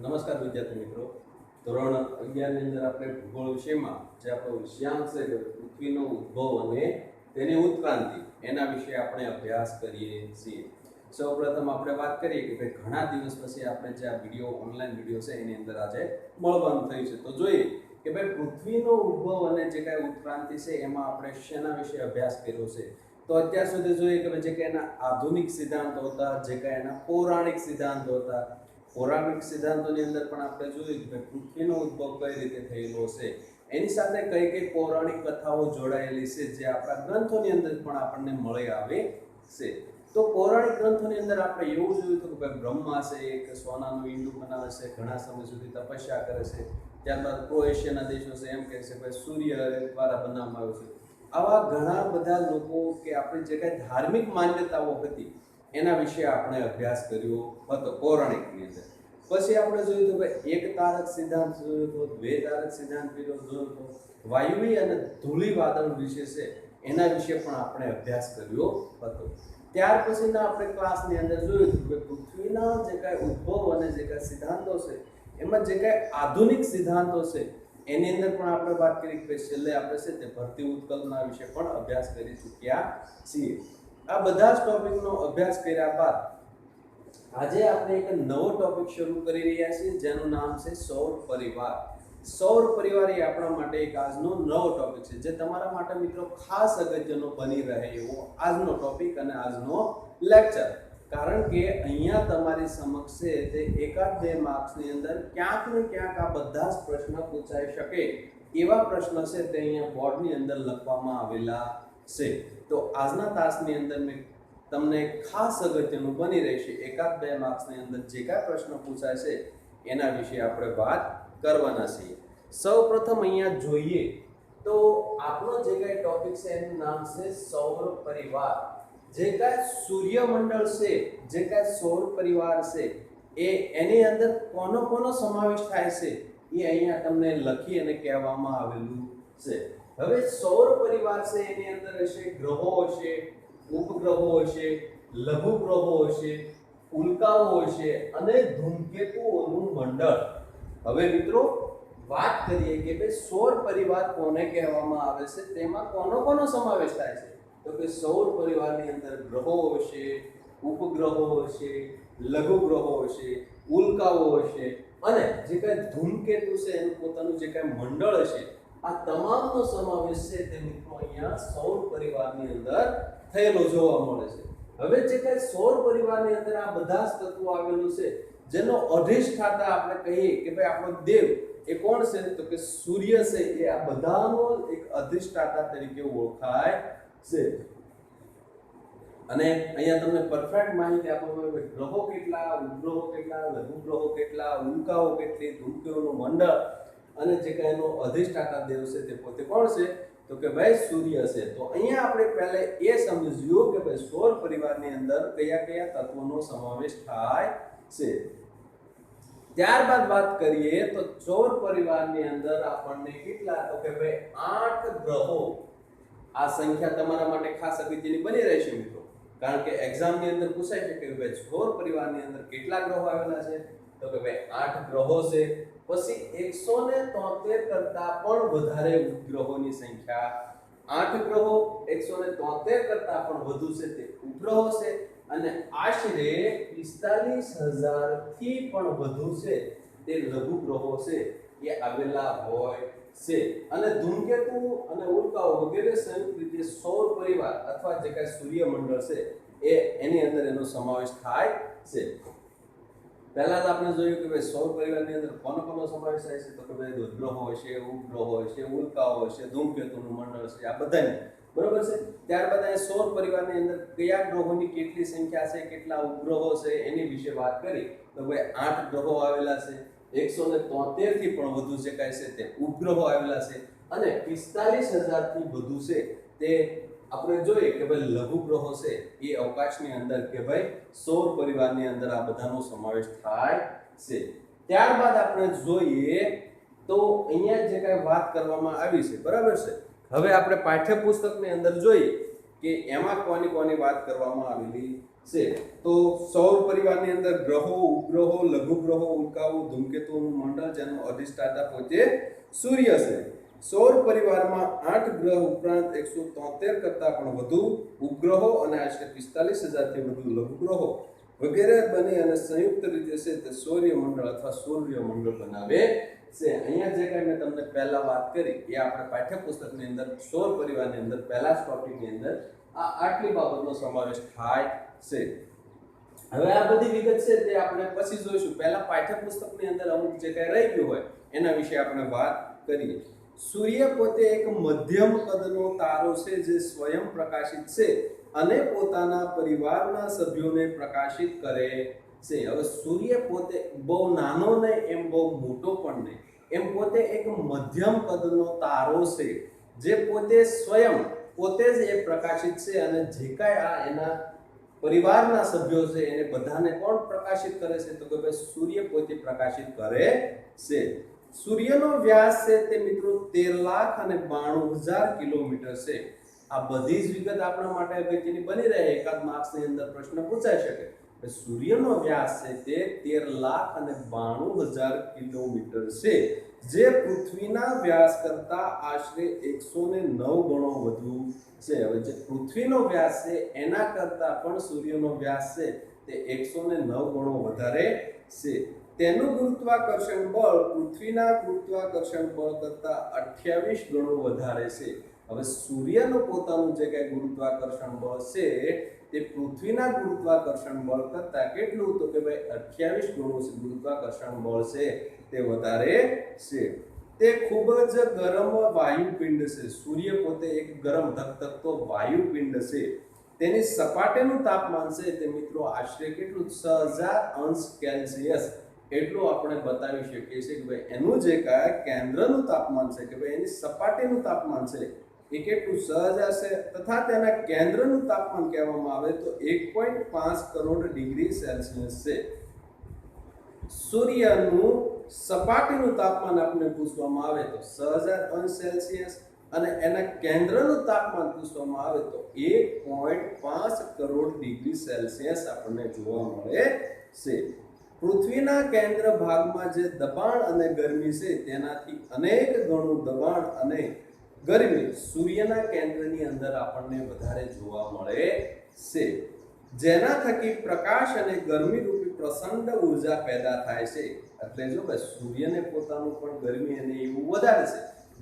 નમસ્કાર વિદ્યાર્થી મિત્રો. ધોરણ 11 ની અંદર આપણે ભૂગોળ વિષયમાં જે આપણો વિષયાંક છે પૃથ્વીનો ઉદ્ભવ અને તેની ઉત્ક્રાંતિ એના વિશે આપણે અભ્યાસ કરીએ છીએ. સૌપ્રથમ આપણે વાત કરીએ કે ભાઈ ઘણા દિવસ પછી આપણે જે આ વિડીયો ઓનલાઈન વિડીયો છે એની અંદર આજે મળવાનું થયું છે. તો જોઈએ કે ભાઈ પૃથ્વીનો ઉદ્ભવ અને જે કાંઈ ઉત્ક્રાંતિ છે એમાં આપણે શેના વિશે અભ્યાસ કર્યો છે. તો અત્યાર સુધી જોઈએ કે જે કાંઈ એના આધુનિક સિદ્ધાંતો હતા, જે કાંઈ એના પૌરાણિક સિદ્ધાંતો હતા, પૌરાણિક સિદ્ધાંતોની અંદર પણ આપણે જોયું કે પૃથ્વીનો ઉદ્ભવ કઈ રીતે થયેલો છે, એની સાથે કઈ કઈ પૌરાણિક કથાઓ જોડાયેલી છે જે આપણા ગ્રંથોની અંદર પણ આપણને મળી આવે છે. તો પૌરાણિક ગ્રંથોની અંદર આપણે એવું જોયું હતું કે બ્રહ્મા છે એક સોનાનું ઈંડું બનાવે છે, ઘણા સમય સુધી તપસ્યા કરે છે. ત્યારબાદ ક્રોએશિયાના દેશો છે એમ કહે છે ભાઈ સૂર્ય દ્વારા બનાવવામાં આવ્યો છે. આવા ઘણા બધા લોકો કે આપણી જે કાંઈ ધાર્મિક માન્યતાઓ હતી એના વિશે આપણે અભ્યાસ કર્યો હતો પૌરાણિકની અંદર. પછી આપણે જોયું તો ભાઈ એક તારક સિદ્ધાંત જોયો હતો, દ્વે તારક સિદ્ધાંત જોયો હતો, વાયુવી અને ધૂળી વાદળ વિશે છે એના વિશે પણ આપણે અભ્યાસ કર્યો હતો. ત્યાર પછીના આપણે ક્લાસની અંદર જોયું હતું કે પૃથ્વીના જે કાંઈ ઉદ્ભવ અને જે કાંઈ સિદ્ધાંતો છે એમાં જે કાંઈ આધુનિક સિદ્ધાંતો છે એની અંદર પણ આપણે વાત કરી કે છેલ્લે આપણે છે તે ભરતી ઉત્કલ્પના વિશે પણ અભ્યાસ કરી ચૂક્યા છીએ. આ બધા જ ટોપિકનો અભ્યાસ કર્યા બાદ આજે આપણે એક નવો ટોપિક શરૂ કરી રહ્યા છીએ જેનું નામ છે સૌર પરિવાર. સૌર પરિવાર એ આપણા માટે એક આજનો નવો ટોપિક છે જે તમારા માટે મિત્રો ખાસ અગત્યનો બની રહે એવો આજનો ટોપિક અને આજનો લેક્ચર. કારણ કે અહીંયા તમારી સમક્ષ છે તે એકાદ બે માર્ક્સની અંદર ક્યાંક ને ક્યાંક આ બધા જ પ્રશ્ન પૂછાઈ શકે એવા પ્રશ્ન છે તે અહીંયા બોર્ડની અંદર લખવામાં આવેલા છે. તો આજના તાસની અંદર મેં તમને ખાસ અગત્યનું બની રહેશે એકાદ બે માર્ક્સની અંદર જે કાંઈ પ્રશ્ન પૂછાય છે એના વિશે આપણે વાત કરવાના છીએ. સૌ પ્રથમ અહીંયા જોઈએ તો આપણો જે કાંઈ ટોપિક છે એનું નામ છે સૌર પરિવાર. જે કાંઈ સૂર્યમંડળ છે, જે કાંઈ સૌર પરિવાર છે એની અંદર કોનો કોનો સમાવેશ થાય છે એ અહીંયા તમને લખી અને કહેવામાં આવેલું છે. હવે સૌર પરિવાર છે એની અંદર હશે ગ્રહો હશે, ઉપગ્રહો હશે, લઘુ ગ્રહો હશે, ઉલ્કાઓ હશે અને ધૂમકેતુઓનું મંડળ. હવે મિત્રો વાત કરીએ કે ભાઈ સૌર પરિવાર કોને કહેવામાં આવે છે, તેમાં કોનો કોનો સમાવેશ થાય છે. તો કે સૌર પરિવારની અંદર ગ્રહો હશે, ઉપગ્રહો હશે, લઘુ ગ્રહો હશે, ઉલ્કાઓ હશે અને જે કાંઈ ધૂમકેતુ છે એનું પોતાનું જે કાંઈ મંડળ હશે, આ તમામનો સમાવેશ છે તે મિત્રો અહીંયા સૌર પરિવારની અંદર થયેલો જોવા મળે છે. હવે જે કાંઈ સૌર પરિવારની અંદર આ બધા જ તત્વો આવેલું છે જેનો અધિષ્ઠાતા આપણે કહીએ કે ભાઈ આપણો દેવ એ કોણ છે, તો કે સૂર્ય છે એ આ બધાનો એક અધિષ્ઠાતા તરીકે ઓળખાય છે. અને અહીંયા તમને પરફેક્ટ માહિતી આપવામાં આવે ગ્રહો કેટલા, ઉપગ્રહો કેટલા, લઘુગ્રહો કેટલા, ઉલ્કાઓ કેટલી, ધૂમકેતુનું મંડળ અને જે કાંઈ એનો અધિષ્ઠાતા દેવ છે તે પોતે કોણ છે, તો કે ભાઈ સૂર્ય છે. તો અહીંયા આપણે પહેલા એ સમજ્યું કે ભાઈ સૌર પરિવારની અંદર કયા કયા તત્વોનો સમાવેશ થાય છે. ત્યારબાદ વાત કરીએ તો સૌર પરિવારની અંદર આપણને કેટલા, તો કે ભાઈ 8 ગ્રહો. આ સંખ્યા તમારા માટે ખાસ અગત્યની બની રહેશે મિત્રો, કારણ કે એક્ઝામની અંદર પૂછાય છે કે ભાઈ સૌર પરિવારની અંદર કેટલા ગ્રહો આવેલા છે, તો કે ભાઈ 8 ગ્રહો છે. પછી 173 કરતા પણ વધારે ઉપગ્રહોની સંખ્યા, 8 ગ્રહો 173 કરતા પણ વધુ છે તે ઉપગ્રહો છે અને આશરે 45,000 થી પણ વધુ છે તે લઘુ ગ્રહો છે એ આવેલા હોય છે. અને ધૂમકેતુ અને ઉલ્કાઓ વગેરે સંયુક્ત રીતે સૌર પરિવાર અથવા જે કાંઈ સૂર્યમંડળ છે એની અંદર એનો સમાવેશ થાય છે. પહેલા તો આપણે જોયું કે ભાઈ સૌર પરિવારની અંદર કોનો કોનો સમાવેશ થાય છે, તો કે ભાઈ ગ્રહો હશે, ઉપગ્રહો હશે, ઉલ્કાઓ હશે, ધૂમકેતુનું મંડળ છે, આ બધાને બરોબર છે. ત્યારબાદ આ સૌર પરિવારની અંદર કયા ગ્રહોની કેટલી સંખ્યા છે, કેટલા ઉપગ્રહો છે એની વિશે વાત કરી તો ભાઈ 8 ગ્રહો આવેલા છે, 173 થી પણ વધુ જે કાંઈ છે તે ઉપગ્રહો આવેલા છે અને 45,000 થી વધુ છે તે આપણે જોઈએ કે ભાઈ લઘુ ગ્રહો છે એ અવકાશની અંદર કે ભાઈ સૌર પરિવારની અંદર આ બધાનો સમાવેશ થાય છે. ત્યારબાદ આપણે જોઈએ તો અહીંયા જે કાંઈ વાત કરવામાં આવી છે બરાબર છે. હવે આપણે પાઠ્યપુસ્તકની અંદર જોઈએ કે એમાં કોની કોની વાત કરવામાં આવેલી છે. તો સૌર પરિવારની અંદર ગ્રહો, ઉપગ્રહો, લઘુગ્રહો, ઉલ્કાઓ, ધૂમકેતુઓનું મંડળ જેનો અધિષ્ઠાતા પોતે સૂર્ય છે. સૌર પરિવારમાં 8 ગ્રહ ઉપરાંત 173 કરતાં પણ વધુ ઉપગ્રહો અને આશરે 45,000 થી વધુ લઘુગ્રહો વગેરે બની અને સંયુક્ત રીતે છે તે સૌર્યમંડળ અથવા સૂર્યમંડળ બનાવે છે. અહીંયા જે કંઈ મેં તમને પહેલા વાત કરી એ આપણે પાઠ્યપુસ્તકની અંદર સૌર પરિવારની અંદર પહેલા જ ટોપિકની અંદર આટલી બાબતનો સમાવેશ થાય છે. હવે આ બધી વિગત છે તે આપણે પછી જોઈશું. પહેલા પાઠ્યપુસ્તકની અંદર અમુક જે કંઈ રહી ગયું હોય એના વિશે આપણે વાત કરીએ. સૂર્ય પોતે એક મધ્યમ કદનો તારો છે જે સ્વયં પ્રકાશિત છે અને પોતાના પરિવારના સભ્યોને પ્રકાશિત કરે છે. હવે સૂર્ય પોતે બહુ નાનો નહીં એમ બહુ મોટો પણ નહીં, એમ પોતે એક મધ્યમ કદનો તારો છે જે પોતે સ્વયં પોતે જ એ પ્રકાશિત છે અને જે કાંઈ આ એના પરિવારના સભ્યો છે એને બધાને કોણ પ્રકાશિત કરે છે? તો કે ભાઈ સૂર્ય પોતે પ્રકાશિત કરે છે. સૂર્યનો વ્યાસ છે તે મિત્રો 13,92,000 કિલોમીટર છે. આ બધી જ વિગત આપણા માટે અગત્યની બની રહે, એકાદ માર્ક્સની અંદર પ્રશ્ન પૂછાઈ શકે. સૂર્યનો વ્યાસ છે તે 13,92,000 કિલોમીટર છે જે પૃથ્વીના વ્યાસ કરતા આશરે 109 ગણો વધુ છે. હવે જે પૃથ્વીનો વ્યાસ છે એના કરતા પણ સૂર્યનો વ્યાસ છે તે 109 ગણો વધારે છે. તેનું ગુરુત્વાકર્ષણ બળ પૃથ્વીના ગુરુત્વાકર્ષણ બળ કરતા 28 ગણો વધારે છે. હવે સૂર્યનું પોતાનું જે કંઈ ગુરુત્વાકર્ષણ બળ છે તે પૃથ્વીના ગુરુત્વાકર્ષણ બળ કરતા કેટલું? તો કે ભાઈ 28 ગણું ગુરુત્વાકર્ષણ બળ છે તે વધારે છે. તે ખૂબ જ ગરમ વાયુપિંડ છે. સૂર્ય પોતે એક ગરમ ધગધગતો વાયુપિંડ છે. તેની સપાટીનું તાપમાન છે તે મિત્રો આશરે કેટલું? 6000 અંશ સેલ્સિયસ એટલું આપણે બતાવી શકીએ છીએ કે ભાઈ એનું જે કાંઈ કેન્દ્રનું તાપમાન છે કે ભાઈ એની સપાટીનું તાપમાન છે એ કેટલું? 6000 છે તથા તેના કેન્દ્રનું તાપમાન કહેવામાં આવે તો 1.5 કરોડ ડિગ્રી સેલ્સિયસ છે. સૂર્યનું સપાટીનું તાપમાન આપણે પૂછવામાં આવે તો 6000 અંશ સેલ્સિયસ અને એના કેન્દ્રનું તાપમાન પૂછવામાં આવે તો 1.5 કરોડ ડિગ્રી સેલ્સિયસ આપણને જોવા મળે છે. પૃથ્વીના કેન્દ્ર ભાગમાં જે દબાણ અને ગરમી છે તેનાથી અનેક ગણું દબાણ અને ગરમી સૂર્યના કેન્દ્રની અંદર આપણને વધારે જોવા મળે છે, જેના થકી પ્રકાશ અને ગરમી રૂપી પ્રચંડ ઉર્જા પેદા થાય છે. એટલે જો ભાઈ સૂર્યને પોતાનું પણ ગરમી અને એવું વધારે છે,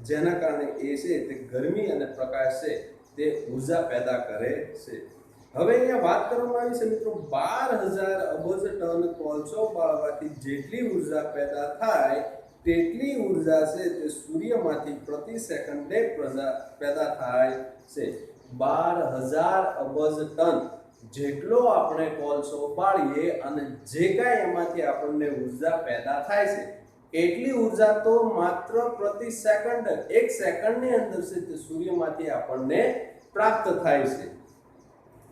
જેના કારણે એ છે તે ગરમી અને પ્રકાશ છે તે ઉર્જા પેદા કરે છે. હવે અહીંયા વાત કરવામાં આવી છે મિત્રો 12,000 અબજ ટન કોલસો બાળવાથી જેટલી ઉર્જા પેદા થાય તેટલી ઉર્જા છે તે સૂર્યમાંથી પ્રતિ સેકન્ડે પેદા થાય છે. 12,000 અબજ ટન જેટલો આપણે કોલસો બાળીએ અને જે કાંઈ એમાંથી આપણને ઉર્જા પેદા થાય છે એટલી ઉર્જા તો માત્ર પ્રતિ સેકન્ડ 1 સેકન્ડની અંદર છે તે સૂર્યમાંથી આપણને પ્રાપ્ત થાય છે.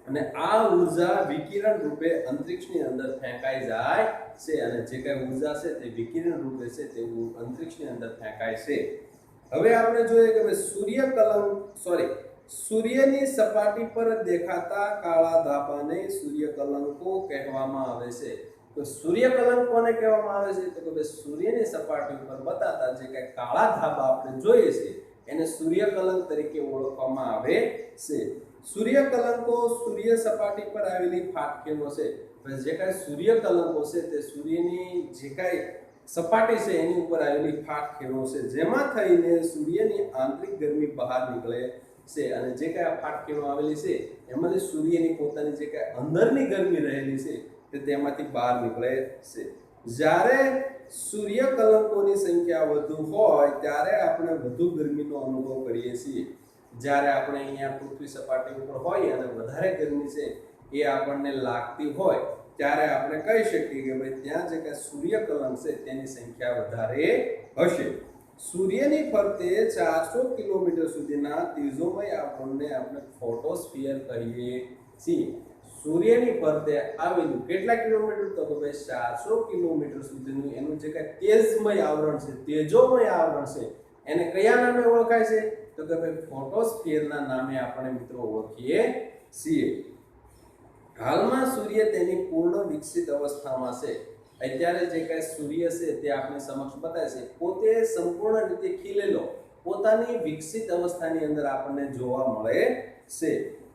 અને આ ઉર્જા વિકિરણ રૂપે અંતરિક્ષની અંદર ફેંકાઈ જાય છે અને જે કાંઈ ઉર્જા છે તે વિકિરણ રૂપે છે તે અંતરિક્ષની અંદર ફેંકાય છે. હવે આપણે જોઈએ કે સૂર્યની સપાટી પર દેખાતા કાળા ધાબાને સૂર્યકલંકો કહેવામાં આવે છે. તો સૂર્યકલંક કોને કહેવામાં આવે છે? તો કે ભાઈ સૂર્યની સપાટી પર બતાતા જે કાંઈ કાળા ધાબા આપણે જોઈએ છે એને સૂર્યકલંક તરીકે ઓળખવામાં આવે છે. સૂર્યકલંકો સૂર્ય સપાટી પર આવેલી ફાટકીઓ છે. જે કાંઈ સૂર્યકલંકો છે તે સૂર્યની જે કાંઈ સપાટી છે એની ઉપર આવેલી ફાટકીઓ છે, જેમાં થઈને સૂર્યની આંતરિક ગરમી બહાર નીકળે છે અને જે કાંઈ આ ફાટકીઓ આવેલી છે એમાંથી સૂર્યની પોતાની જે કાંઈ અંદરની ગરમી રહેલી છે તે તેમાંથી બહાર નીકળે છે. જ્યારે સૂર્યકલંકોની સંખ્યા વધુ હોય ત્યારે આપણે વધુ ગરમીનો અનુભવ કરીએ છીએ. જ્યારે આપણે અહીંયા પૃથ્વી સપાટી ઉપર હોય અને વધારે ગરમી છે એ આપણને લાગતી હોય ત્યારે આપણે કહી શકીએ કે ભાઈ ત્યાં જે કાંઈ સૂર્યકલંક છે તેની સંખ્યા વધારે હશે. સૂર્યની ફરતે 400 કિલોમીટર સુધીના તેજોમય આવરણને આપણે ફોટોસ્ફિયર કહીએ છીએ. સૂર્યની ફરતે આવેલું કેટલા કિલોમીટર? તો કે ભાઈ 400 કિલોમીટર સુધીનું એનું જે કાંઈ તેજમય આવરણ છે, તેજોમય આવરણ છે, એને કયા નામે ઓળખાય છે? તો કે ભાઈ ફોટોસ્ફિયરના નામે આપણે મિત્રો ઓળખીએ છીએ. હાલમાં સૂર્ય તેની પૂર્ણ વિકસિત અવસ્થામાં છે. અત્યારે જે કાંઈ સૂર્ય છે તે આપણી સમક્ષ બતાવે છે પોતે સંપૂર્ણ રીતે ખીલેલો પોતાની વિકસિત અવસ્થાની અંદર આપણને જોવા મળે છે.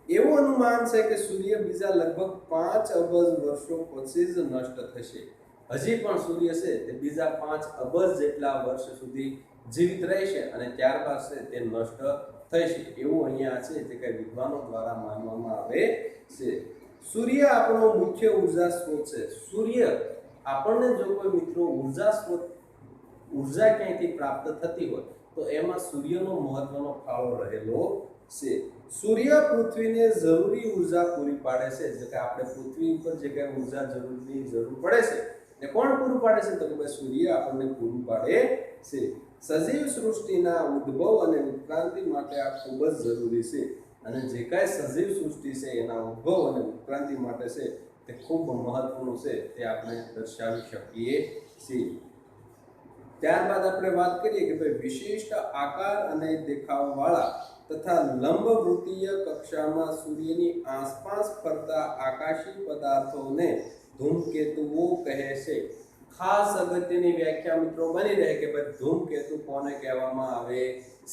એવું અનુમાન છે કે સૂર્ય બીજા લગભગ 5 અબજ વર્ષો પછી જ નષ્ટ થશે. હજી પણ સૂર્ય છે તે બીજા 5 અબજ જેટલા વર્ષ સુધી જીવિત રહેશે અને ત્યારબાદ છે તે નષ્ટ થશે. એવું અહીંયા છે જે કઈ વિદ્વાનો દ્વારા માનવામાં આવે છે. સૂર્ય આપણો મુખ્ય ઉર્જા સ્ત્રોત છે. સૂર્ય આપણને જો કોઈ મિત્રો ઉર્જા ક્યાંયથી પ્રાપ્ત થતી હોય તો એમાં સૂર્યનો મહત્વનો ફાળો રહેલો છે. સૂર્ય પૃથ્વીને જરૂરી ઉર્જા પૂરી પાડે છે. જે કે આપણે પૃથ્વી ઉપર જે કઈ ઉર્જા જરૂર પડે છે એ કોણ પૂરું પાડે છે? તો કે ભાઈ સૂર્ય આપણને પૂરું પાડે છે. સજીવ સૃષ્ટિના ઉદ્ભવ અને ઉત્ક્રાંતિ માટે આ ખૂબ જ જરૂરી છે. અને જે કાંઈ સજીવ સૃષ્ટિ છે એના ઉદ્ભવ અને ઉત્ક્રાંતિ માટે છે તે ખૂબ મહત્વનું છે તે આપણે દર્શાવી શકીએ છીએ. ત્યારબાદ આપણે વાત કરીએ કે ભાઈ વિશિષ્ટ આકાર અને દેખાવવાળા તથા લંબવૃત્તીય કક્ષામાં સૂર્યની આસપાસ ફરતા આકાશી પદાર્થોને ધૂમકેતુઓ કહે છે. ખાસ અગત્યની વ્યાખ્યા મિત્રો બની રહે કે ભાઈ ધૂમકેતુ કોને કહેવામાં આવે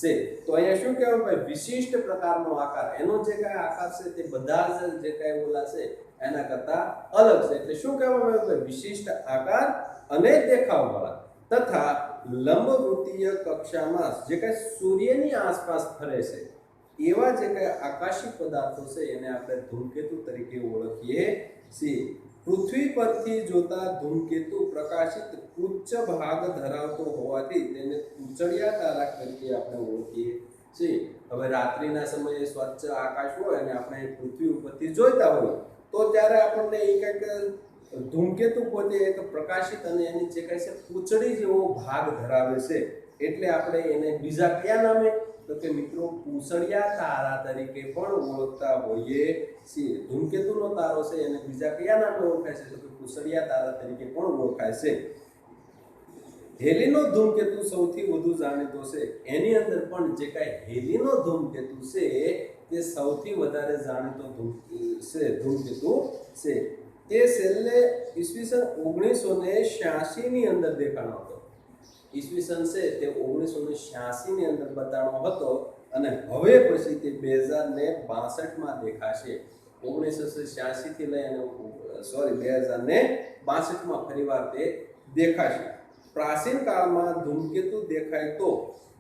છે. તો અહીંયા શું કહેવાય ભાઈ વિશિષ્ટ પ્રકારનો આકાર, એનો જે કાંઈ આકાર છે તે બધા જ જે કાંઈ ઓલા છે એના કરતા અલગ છે. એટલે શું કહેવામાં આવે ભાઈ વિશિષ્ટ આકાર અને દેખાવવાળા તથા લંબવૃત્તીય કક્ષામાં જે કાંઈ સૂર્યની આસપાસ ફરે છે એવા જે કાંઈ આકાશી પદાર્થો છે એને આપણે ધૂમકેતુ તરીકે ઓળખીએ છીએ. પૃથ્વી પરથી જોતા ધૂમકેતુ પ્રકાશિત ઉચ્ચ ભાગ ધરાવતો હોવાથી તેને પૂંછડિયા તારા તરીકે આપણે ઓળખીએ છીએ. હવે રાત્રિના સમયે સ્વચ્છ આકાશ હોય અને આપણે પૃથ્વી ઉપરથી જોઈતા હોય તો ત્યારે આપણને એ કંઈક ધૂમકેતુ પોતે એક પ્રકાશિત અને એની જે કંઈ છે પૂંછડી જેવો ભાગ ધરાવે છે. એટલે આપણે એને બીજા કયા નામે તો કે મિત્રો પૂંછડિયા તારા તરીકે પણ ઓળખતા હોઈએ છીએ. ધૂમકેતુનો તારો છે એને બીજા કયા નામે ઓળખાય છે તો કે પૂંછડિયા તારા તરીકે પણ ઓળખાય છે. હેલીનો ધૂમકેતુ સૌથી વધુ જાણીતો છે. એની અંદર પણ જે કાંઈ હેલીનો ધૂમકેતુ છે તે સૌથી વધારે જાણીતો ધૂમકેતુ છે. તે છેલ્લે ઈસવીસન 1986 ની અંદર દેખાણો હતો. ઈસવીસન છે તે 1986 ની અંદર બતાવવાનો હતો અને હવે પછી તે 2062 માં દેખાશે. 1986 થી લઈ અને 2062 માં ફરીવાર તે દેખાશે. પ્રાચીન કાળમાં ધૂમકેતુ દેખાય તો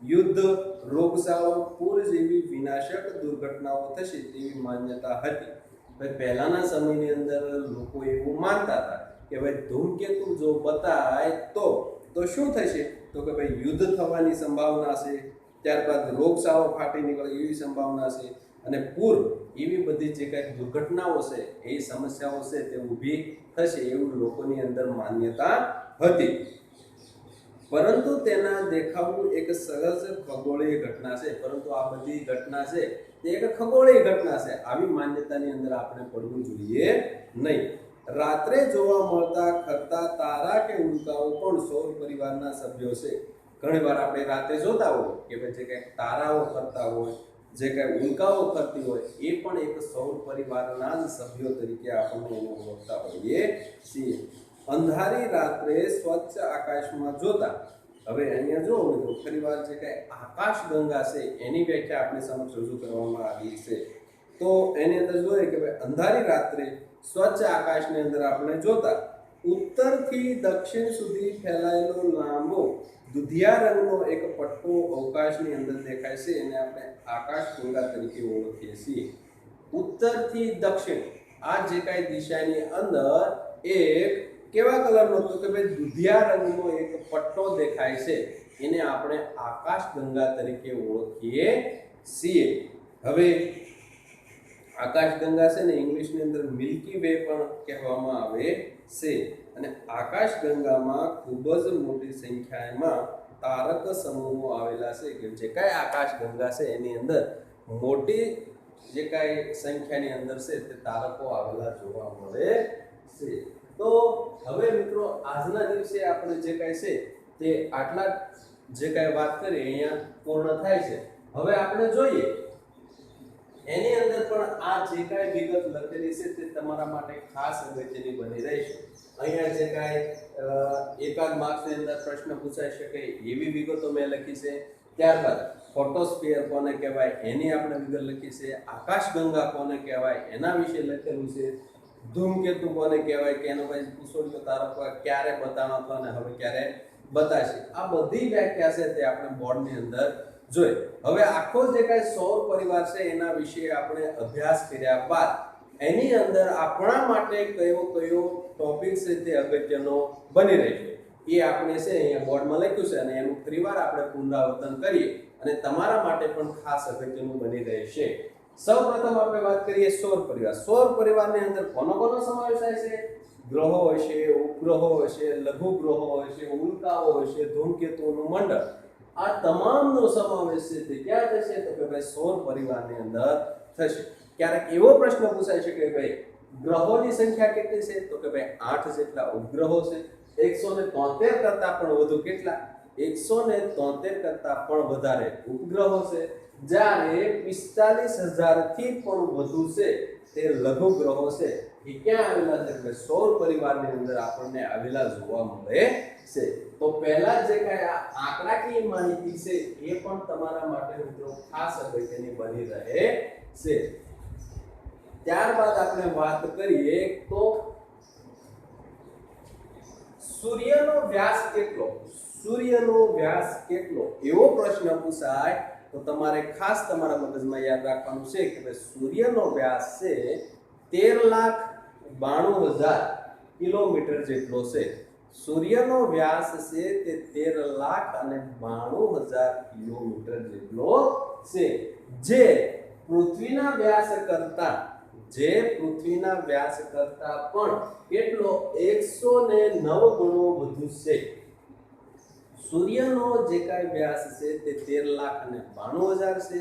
યુદ્ધ, રોગચાળો, પૂર જેવી વિનાશક દુર્ઘટનાઓ થશે તેવી માન્યતા હતી. ભાઈ પહેલાના સમયની અંદર લોકો એવું માનતા હતા કે ભાઈ ધૂમકેતુ જો બતાય તો શું થશે તો કે ભાઈ યુદ્ધ થવાની સંભાવના છે, ત્યારબાદ રોગચાળો ફાટી નીકળે એવી સંભાવના છે અને પૂર એવી બધી જે કંઈક દુર્ઘટનાઓ છે એ સમસ્યાઓ છે તે ઊભી થશે એવું લોકોની અંદર માન્યતા હતી. પરંતુ તેના દેખાવું એક સરસ ખગોળીય ઘટના છે. પરંતુ આ બધી ઘટના છે તે એક ખગોળીય ઘટના છે. આવી માન્યતાની અંદર આપણે પડવું જોઈએ નહીં. રાત્રે જોવા મળતા ખરતા તારા કે ઉલ્કાઓ પણ સૌર પરિવારના સભ્યો છે. ઘણીવાર આપણે રાતે જોતા હોય કે ભાઈ જે કંઈક તારાઓ ફરતા હોય, જે કંઈ ઉલ્કાઓ ફરતી હોય એ પણ એક સૌર પરિવારના જ સભ્યો તરીકે આપણે એને ઓળખતા હોઈએ છીએ. અંધારી રાત્રે સ્વચ્છ આકાશમાં જોતા, હવે અહીંયા જો મિત્રો ફરીવાર જે કંઈ આકાશ ગંગા છે એની વ્યાખ્યા આપણે સમક્ષ રજૂ કરવામાં આવી છે. તો એની અંદર જોઈએ કે ભાઈ અંધારી રાત્રે સ્વચ્છ આકાશની અંદર આપણે જોતા ઉત્તરથી દક્ષિણ સુધી ફેલાયેલો લાંબો દુધિયા રંગનો એક પટ્ટો અવકાશની અંદર દેખાય છે. એને આપણે આકાશ ગંગા તરીકે ઓળખીએ છીએ. ઉત્તરથી દક્ષિણ આ જે કાંઈ દિશાની અંદર એક કેવા કલરનો તો કે ભાઈ દુધિયા રંગનો એક પટ્ટો દેખાય છે. એને આપણે આકાશ ગંગા તરીકે ઓળખીએ છીએ. હવે આકાશ ગંગા છે ને ઇંગ્લિશની અંદર મિલ્કી વે પણ કહેવામાં આવે છે. અને આકાશ ગંગામાં ખૂબ જ મોટી સંખ્યામાં તારક સમૂહો આવેલા છે કે જે કાંઈ આકાશ ગંગા છે એની અંદર મોટી જે કાંઈ સંખ્યાની અંદર છે તે તારકો આવેલા જોવા મળે છે. તો હવે મિત્રો આજના દિવસે આપણે જે કાંઈ છે તે આટલા જે કાંઈ વાત કરી અહીંયા પૂર્ણ થાય છે. હવે આપણે જોઈએ એની અંદર પણ આ જે કાંઈ વિગત લખેલી છે તે તમારા માટે ખાસ અગત્યની બની રહેશે. અહીંયા જે કાંઈ એકાદ માર્ક્સની અંદર પ્રશ્ન પૂછાઈ શકે એવી વિગતો મેં લખી છે. ત્યારબાદ ફોટોસ્ફિયર કોને કહેવાય એની આપણે વિગત લખી છે. આકાશગંગા કોને કહેવાય એના વિશે લખેલું છે. ધૂમકેતુ કોને કહેવાય કે એનો પછી કુશળિયો તારકો ક્યારે બતાવવાનો હતો અને હવે ક્યારે બતાશે. આ બધી વ્યાખ્યા છે તે આપણે બોર્ડની અંદર જોઈ. હવે આખો જે કાંઈ સૌર પરિવાર છે એના વિશે આપણે અભ્યાસ કર્યા બાદ એની અંદર આપણા માટે કયો ટોપિક છે તે અગત્યનો બની રહેશે એ આપણે છે અહીંયા બોર્ડમાં લખ્યું છે અને એનું ફરીવાર આપણે પુનરાવર્તન કરીએ અને તમારા માટે પણ ખાસ અગત્યનું બની રહેશે. સૌપ્રથમ આપણે વાત કરીએ સૌર પરિવાર. સૌર પરિવારની અંદર કોનો સમાવેશ થાય છે? ગ્રહો હશે, ઉપગ્રહો હશે, લઘુ ગ્રહો હશે, ઉલ્કાઓ હશે, ધૂમકેતુઓનું મંડળ, આ તમામનો સમાવેશ છે તે ક્યાં થશે? તો કે ભાઈ સૌર પરિવારની અંદર થશે. ક્યારેક એવો પ્રશ્ન પૂછાય છે કે ભાઈ ગ્રહોની સંખ્યા કેટલી છે? તો કે ભાઈ 8 જેટલા ઉપગ્રહો છે. 173 કરતા પણ વધુ કેટલા? 173 કરતા પણ વધારે ઉપગ્રહો છે. જ્યારે 45,000 થી પણ વધુ છે તે લઘુ ગ્રહો છે. એ ક્યાં આવેલા છે? કે સૌર પરિવારની અંદર આપણને આવેલા જોવા મળે છે. તો પહેલા જે કાંઈ આ આંકડાકીય માહિતી છે એ પણ તમારા માટે મિત્રો ખાસ અગત્યની બની રહે છે. ત્યારબાદ આપણે વાત કરીએ તો સૂર્યનો વ્યાસ કેટલો? સૂર્યનો વ્યાસ કેટલો એવો પ્રશ્ન પૂછાય તો તમારે ખાસ તમારા મગજમાં યાદ રાખવાનું છે કે ભાઈ સૂર્યનો વ્યાસ છે 13,92,000 કિલોમીટર જેટલો છે. સૂર્યનો વ્યાસ છે તે 13,92,000 કિલોમીટર જેટલો છે, જે પૃથ્વીના વ્યાસ કરતા પણ કેટલો? 109 ગણો વધુ છે. સૂર્યનો જે કાંઈ વ્યાસ છે તે 13,92,000 છે,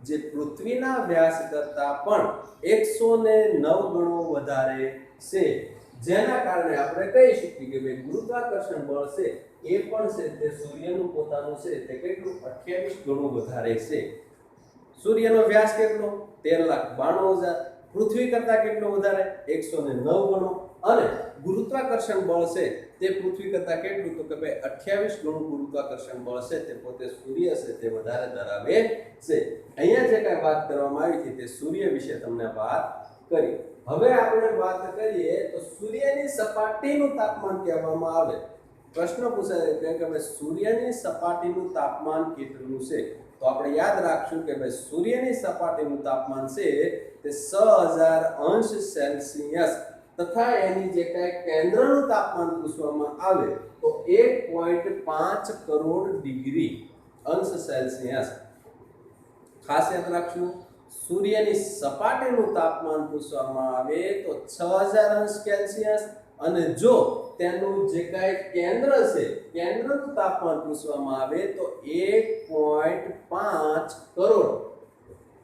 જે પૃથ્વીના વ્યાસ કરતા પણ 109 ગણો વધારે છે. જેના કારણે આપણે કહી શકીએ કે ભાઈ ગુરુત્વાકર્ષણ બળ છે એ પણ છે તે સૂર્યનું પોતાનું છે તે કેટલું? 28 ગણું વધારે છે. સૂર્યનો વ્યાસ કેટલો? 13,92,000. પૃથ્વી કરતા કેટલો વધારે? 109 ગણો. અને ગુરુત્વાકર્ષણ બળ છે તે પૃથ્વી કરતા કેટલું? તો કે ભાઈ 28 ગણું ગુરુત્વાકર્ષણ બળ છે તે પોતે સૂર્ય છે તે વધારે ધરાવે છે. અહીંયા જે કાંઈ વાત કરવામાં આવી હતી તે સૂર્ય વિશે તમને વાત કરી. હવે આપણે વાત કરીએ તો સૂર્યની સપાટીનું તાપમાન કહેવામાં આવે. પ્રશ્ન પૂછાય કે ભાઈ સૂર્યની સપાટીનું તાપમાન કેટલું છે? તો આપણે યાદ રાખશું કે ભાઈ સૂર્યની સપાટીનું તાપમાન છે તે 6000 અંશ સેલ્સિયસ તથા એની જે કાંઈ કેન્દ્રનું તાપમાન પૂછવામાં આવે તો 1.5 કરોડ ડિગ્રી અંશ સેલ્સિયસ. ખાસ યાદ રાખશું, સૂર્યની સપાટીનું તાપમાન પૂછવામાં આવે તો 6000 અંશ સેલ્સિયસ અને જો તેનું જે કાંઈ કેન્દ્ર છે કેન્દ્રનું તાપમાન પૂછવામાં આવે તો 1.5 કરોડ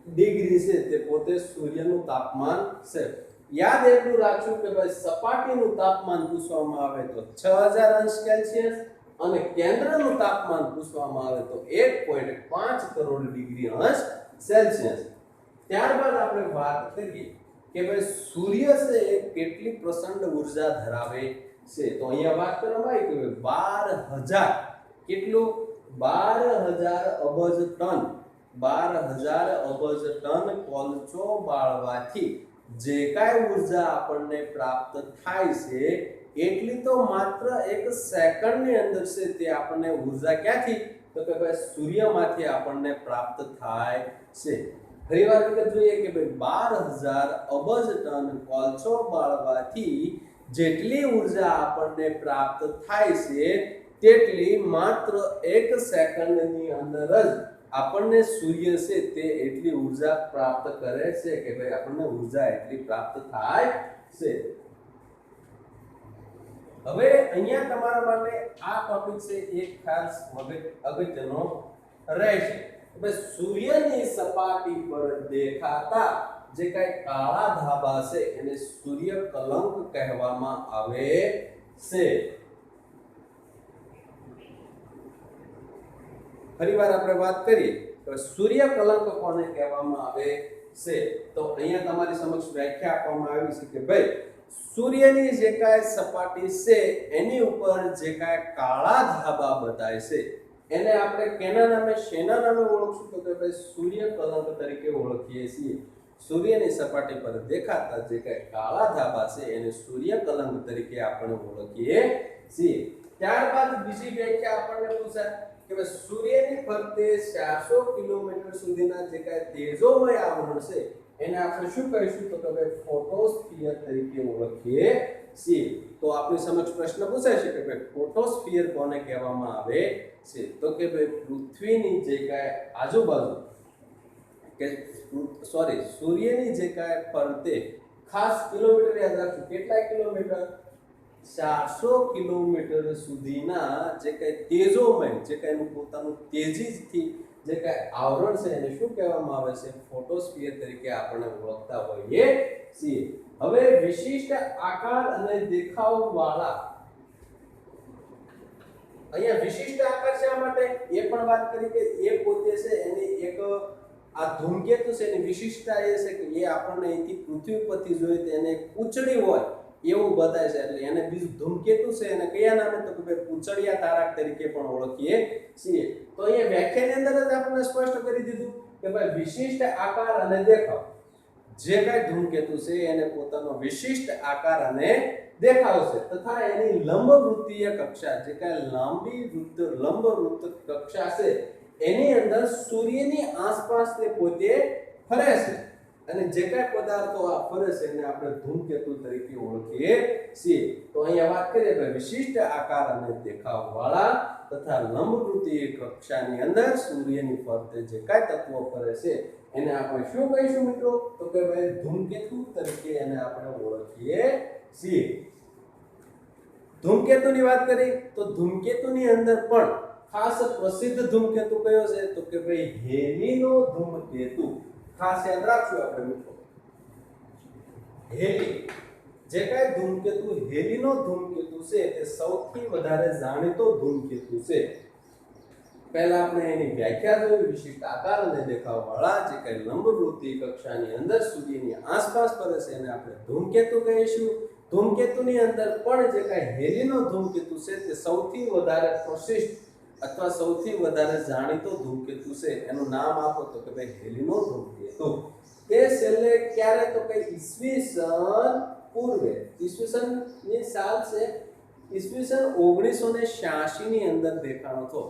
ડિગ્રી છે તે પોતે સૂર્યનું તાપમાન છે. યાદ એટલું રાખશું કે ભાઈ સપાટીનું તાપમાન પૂછવામાં આવે તો 6000 અંશ સેલ્સિયસ અને કેન્દ્રનું તાપમાન પૂછવામાં આવે તો 1.5 કરોડ ડિગ્રી અંશ સેલ્સિયસ. ત્યારબાદ આપણે વાત કરીએ કે ભાઈ સૂર્ય છે એ કેટલી પ્રચંડ ઉર્જા ધરાવે છે. તો અહીંયા વાત કરવામાં આવી કે 12,000 કેટલું? 12,000 અબજ ટન 12,000 અબજ ટન કોલસો બાળવાથી જે કાંઈ ઉર્જા આપણને પ્રાપ્ત થાય છે એટલી તો માત્ર એક સેકન્ડની અંદર છે તે આપણને ઉર્જા ક્યાંથી? તો કે ભાઈ સૂર્યમાંથી આપણને પ્રાપ્ત થાય છે. ફરી વાર જોઈએ કે ભાઈ 12,000 અબજ ટન કોલસો બાળવાથી જેટલી ઉર્જા આપણને પ્રાપ્ત થાય છે તેટલી માત્ર એક સેકન્ડની અંદર જ આપણને સૂર્ય છે તે એટલી ઉર્જા પ્રાપ્ત કરે છે કે ભાઈ આપણને ઉર્જા એટલી પ્રાપ્ત થાય છે. હવે અહીંયા તમારા માટે આ ટોપિક છે એક ખાસ અગત્યનો રહેશે. ભાઈ સૂર્યની સપાટી પર દેખાતા જે કાંઈ કાળા ધાબા છે એને સૂર્ય કલંક કહેવામાં આવે છે. ફરીવાર આપણે વાત કરીએ તો સૂર્ય કલંક કોને કહેવામાં આવે છે? તો અહીંયા તમારી સમક્ષ વ્યાખ્યા આપવામાં આવી છે કે ભાઈ સૂર્યની જે કાંઈ સપાટી છે એની ઉપર જે કાંઈ કાળા ધાબા બતાય છે એને આપણે કેના નામે શેના નામે ઓળખશું? તો કે ભાઈ સૂર્ય કલંક તરીકે ઓળખીએ છીએ. સૂર્યની સપાટી પર દેખાતા જે કાંઈ કાળા ધાબા છે એને સૂર્ય કલંક તરીકે આપણે ઓળખીએ છીએ. ત્યારબાદ બીજી વ્યાખ્યા આપણને પૂછાય કે ભાઈ સૂર્યની ફરતે 400 કિલોમીટર સુધીના જે કાંઈ તેજોમય આવરણ છે એને આપણે શું કહીશું? તો કે ભાઈ ફોટોસ્ફિયર તરીકે ઓળખીએ છીએ. તો આપણી સમક્ષ પ્રશ્ન પૂછાય છે કે ભાઈ ફોટોસ્ફિયર કોને કહેવામાં આવે છે? તો કે ભાઈ પૃથ્વીની જે કાંઈ આજુબાજુ કે સૂર્યની જે કાંઈ ફરતે ખાસ કિલોમીટર યાદ રાખજો. કેટલા કિલોમીટર? 400 કિલોમીટર સુધીના જે કાંઈ તેજોમય જે કાંઈ પોતાનું તેજીથી જે કાંઈ આવરણ છે એને શું કહેવામાં આવે છે? ફોટોસ્ફિયર તરીકે આપણે ઓળખતા હોઈએ છીએ. હવે વિશિષ્ટ આકાર અને દેખાવ વાળા, અહીંયા વિશિષ્ટ આકાર શા માટે એ પણ વાત કરી કે એ પોતે છે એની એક આ ધૂમકેતુ છે એની વિશિષ્ટતા એ છે કે એ આપણને અહીંથી પૃથ્વી પરથી જોઈએ તો એને પૂંછડી હોય એવું બતાય છે. એટલે એને બીજું ધૂમકેતુ છે એને કયા નામે? તો કે ભાઈ પૂંછડિયા તારક તરીકે પણ ઓળખીએ છીએ. તો અહીંયા વ્યાખ્યાની અંદર જ આપણે સ્પષ્ટ કરી દીધું કે ભાઈ વિશિષ્ટ આકાર અને દેખાવ. જે કાંઈ ધૂમકેતુ છે એને પોતાનો વિશિષ્ટ આકાર અને દેખાવ છે તથા એની લંબવૃત્તીય કક્ષા જે કાંઈ લંબવૃત્ત કક્ષા છે એની અંદર સૂર્યની આસપાસ તે પોતે ફરે છે અને જે કાંઈ પદાર્થો આ ફરે છે એને આપણે ધૂમકેતુ તરીકે ઓળખીએ છીએ. તો અહીંયા વાત કરીએ તો વિશિષ્ટ આકાર અને દેખાવ વાળા તથા લંબવૃત્તીય કક્ષાની અંદર સૂર્યની ફરતે જે કાંઈ તત્વો ફરે છે એને આપણે શું કહીશું મિત્રો? તો કે ભાઈ ધૂમકેતુ તરીકે એને આપણે ઓળખીએ છીએ. ધૂમકેતુની વાત કરી તો ધૂમકેતુની અંદર પણ ખાસ પ્રસિદ્ધ ધૂમકેતુ કયો છે? તો કે ભાઈ હેલીનો ધૂમકેતુ. ખાસ યાદ રાખજો આપણે મિત્રો. હેલી જે કાંઈ ધૂમકેતુ હેલીનો ધૂમકેતુ છે તે સૌથી વધારે જાણીતો ધૂમકેતુ છે. પહેલા આપણે એની વ્યાખ્યા જોઈ. વિશિષ્ટ આકાર અને દેખાવ વાળા જે કાંઈ લંબવૃત્તીય કક્ષાની અંદર સૂર્યની આસપાસ ફરે છે એને આપણે ધૂમકેતુ કહીશું. ધૂમકેતુની અંદર પણ જે કાંઈ હેલીનો ધૂમકેતુ છે તે સૌથી વધારે પ્રસિદ્ધ અથવા સૌથી વધારે જાણીતો ધૂમકેતુ છે. એનું નામ આપો તો કે ભાઈ હેલીનો ધૂમકેતુ. તે છેલ્લે ક્યારે? તો કે ઈસવીસન પૂર્વે, ઈસવીસનની સાલ છે ઈસવીસન 1986 ની અંદર દેખાણો થયો.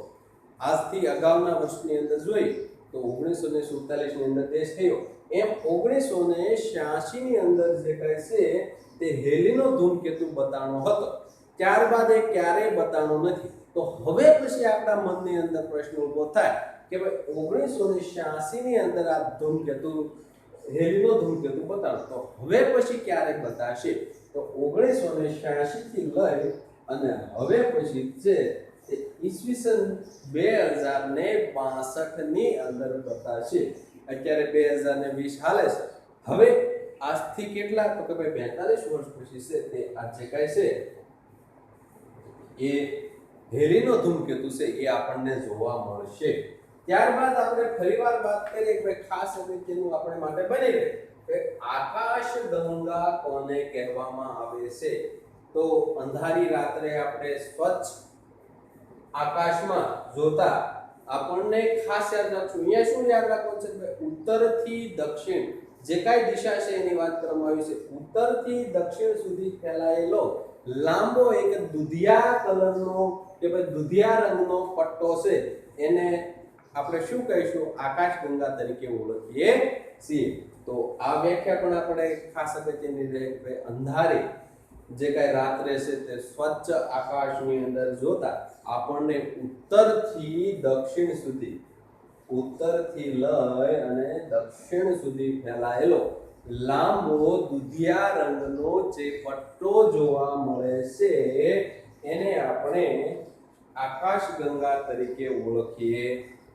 આજથી અગાઉના વર્ષની અંદર જોઈએ તો 1947 ની અંદર દેશ થયો. એમ 1986 ની અંદર જે કાંઈ છે તે હેલીનો ધૂમકેતુ બતાણો હતો. ત્યારબાદ એ ક્યારેય બતાણો નથી. તો હવે પછી આપણા મનની અંદર પ્રશ્ન ઊભો થાય કે ભાઈ 1986 ની અંદર આ ધૂમકેતુ હેલીનો ધૂમકેતુ બતાણો તો હવે પછી ક્યારે બતાશે? તો 1986 થી લઈ અને હવે પછી છે તે ઈસવીસન 2062 ની અંદર બતાશે. અત્યારે 2020 હાલે છે. હવે આજથી કેટલા? તો કે ભાઈ 42 વર્ષ પછી છે તે આ જે કાંઈ છે એ હેલીનો ધૂમકેતુ છે એ આપણને જોવા મળશે. ત્યારબાદ આપણે ફરીવાર વાત કરીએ કે ભાઈ ખાસ અગત્યનું આપણે માટે બની રહે કે આકાશ ગંગા કોને કહેવામાં આવે છે? તો અંધારી રાત્રે આપણે સ્વચ્છ આકાશમાં જોતા આપણને ખાસ યાદ રાખવું. અહીંયા શું યાદ રાખવું છે? ઉત્તરથી દક્ષિણ જે કાંઈ દિશા છે એની વાત કરવામાં આવી છે. ઉત્તરથી દક્ષિણ સુધી ફેલાયેલો લાંબો એક દુધિયા કલરનો કે ભાઈ દુધિયા રંગનો પટ્ટો છે એને આપણે શું કહીશું? આકાશગંગા તરીકે ઓળખીએ છીએ. તો આ વ્યાખ્યા પણ આપણે ખાસ અગત્યની રહે કે અંધારી જે કાંઈ રાત્રે છે તે સ્વચ્છ આકાશની અંદર જોતા આપણને ઉત્તરથી દક્ષિણ સુધી, ઉત્તરથી લઈ અને દક્ષિણ સુધી ફેલાયેલો લાંબો દુધિયા રંગનો જે પટ્ટો જોવા મળે છે એને આપણે આકાશગંગા તરીકે ઓળખીએ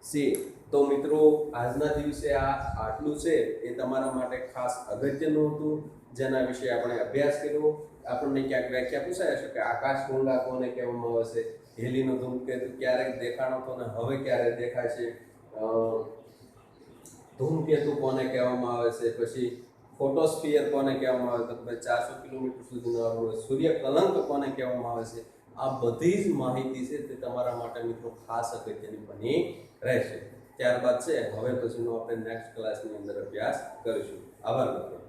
છીએ. તો મિત્રો આજના દિવસે આટલું છે એ તમારા માટે ખાસ અગત્યનું હતું જેના વિશે આપણે અભ્યાસ કર્યો. આપણને ક્યાંક વ્યાખ્યા પૂછાય છે કે આકાશગંગા કોને કહેવામાં આવે છે? હેલીનો ધૂમકેતુ ક્યારેક દેખાણો હતો ને હવે ક્યારે દેખાય છે? ધૂમકેતુ કોને કહેવામાં આવે છે, પછી ફોટોસ્ફિયર કોને કહેવામાં આવે, તો ભાઈ 400 કિલોમીટર સુધીનો આપણો સૂર્ય કલંક કોને કહેવામાં આવે છે, આ બધી જ માહિતી છે તે તમારા માટે મિત્રો ખાસ અગત્યની બની રહેશે. ત્યારબાદ છે હવે પછીનો આપણે નેક્સ્ટ ક્લાસની અંદર અભ્યાસ કરીશું. આભાર મિત્રો.